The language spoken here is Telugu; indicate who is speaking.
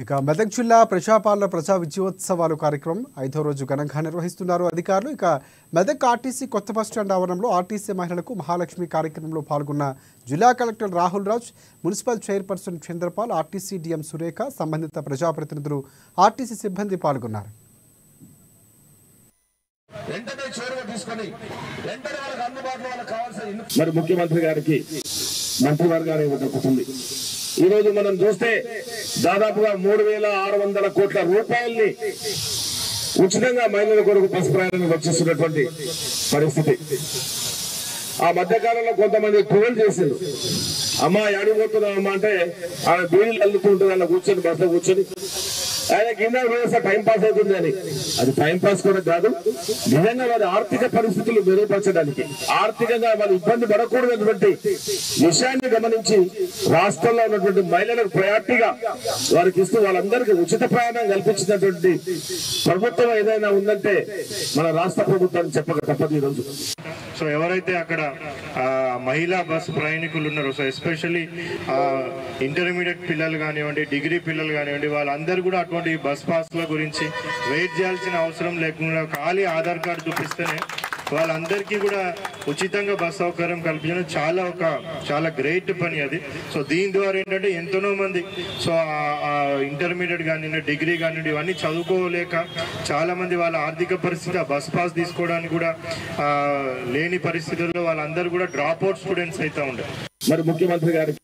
Speaker 1: ఇక మెదక్ జిల్లా ప్రజాపాలన ప్రజా విజయోత్సవాలు కార్యక్రమం 5వ రోజు ఘనంగా నిర్వహిస్తున్నారు అధికారులు. ఇక మెదక్ ఆర్టీసీ కొత్త బస్టాండ్ ఆవరణంలో ఆర్టీసీ మహిళలకు మహాలక్ష్మి కార్యక్రమంలో పాల్గొన్న జిల్లా collector Rahul Raj, municipal chairperson Chanderpaul, RTC DM Surekha, సంబంధిత ప్రజాప్రతినిధులు, ఆర్టీసీ సిబ్బంది పాల్గొన్నారు.
Speaker 2: మరి ముఖ్యమంత్రి గారికి మంత్రివర్గాన్ని ఇవ్వబోతుంది. ఈ రోజు మనం చూస్తే దాదాపుగా 3,600 కోట్ల రూపాయల్ని ఉచితంగా మహిళల కొరకు బస్ ప్రయాణం వచ్చేస్తున్నటువంటి పరిస్థితి. ఆ మధ్యకాలంలో కొంతమంది ట్రోల్ చేసిండు, అమ్మ అడిగిపోతున్నాం అమ్మ అంటే ఆమె బీడీలు అల్లుతుంటుంది, అలా కూర్చొని బస్సులో కూర్చొని ఆయన కింద వేస్తే టైం పాస్ అవుతుంది అని. అది టైం పాస్ కూడా కాదు, నిజంగా వారి ఆర్థిక పరిస్థితులు మెరుగుపరచడానికి, ఆర్థికంగా వాళ్ళు ఇబ్బంది పడకూడదన్నటువంటి విషయాన్ని గమనించి రాష్ట్రంలో ఉన్నటువంటి మహిళలకు ప్రయారిటీగా వారికి ఇస్తూ వాళ్ళందరికీ ఉచిత ప్రయాణం కల్పించినటువంటి ప్రభుత్వం ఏదైనా ఉందంటే మన రాష్ట్ర ప్రభుత్వాన్ని చెప్పక తప్పదు ఈరోజు.
Speaker 3: సో ఎవరైతే అక్కడ మహిళా బస్ ప్రయాణికులు ఉన్నారో, సో ఎస్పెషల్లీ ఇంటర్మీడియట్ పిల్లలు కానివ్వండి, డిగ్రీ పిల్లలు కానివ్వండి, వాళ్ళందరూ కూడా అటువంటి బస్ పాస్ల గురించి వెయిట్ చేయాల్సిన అవసరం లేకుండా ఖాళీ ఆధార్ కార్డు చూపిస్తేనే వాళ్ళందరికీ కూడా ఉచితంగా బస్ సౌకర్యం కల్పించడం చాలా గ్రేట్ పని అది. సో దీని ద్వారా ఏంటంటే ఎంతనో మంది సో ఇంటర్మీడియట్ కానివ్వండి, డిగ్రీ కానివ్వండి, ఇవన్నీ చదువుకోలేక చాలా మంది వాళ్ళ ఆర్థిక పరిస్థితి ఆ బస్ పాస్ తీసుకోవడానికి కూడా లేని పరిస్థితుల్లో వాళ్ళందరూ కూడా డ్రాప్ అవుట్ స్టూడెంట్స్ అయితే ఉండే.
Speaker 2: మరి ముఖ్యమంత్రి గారికి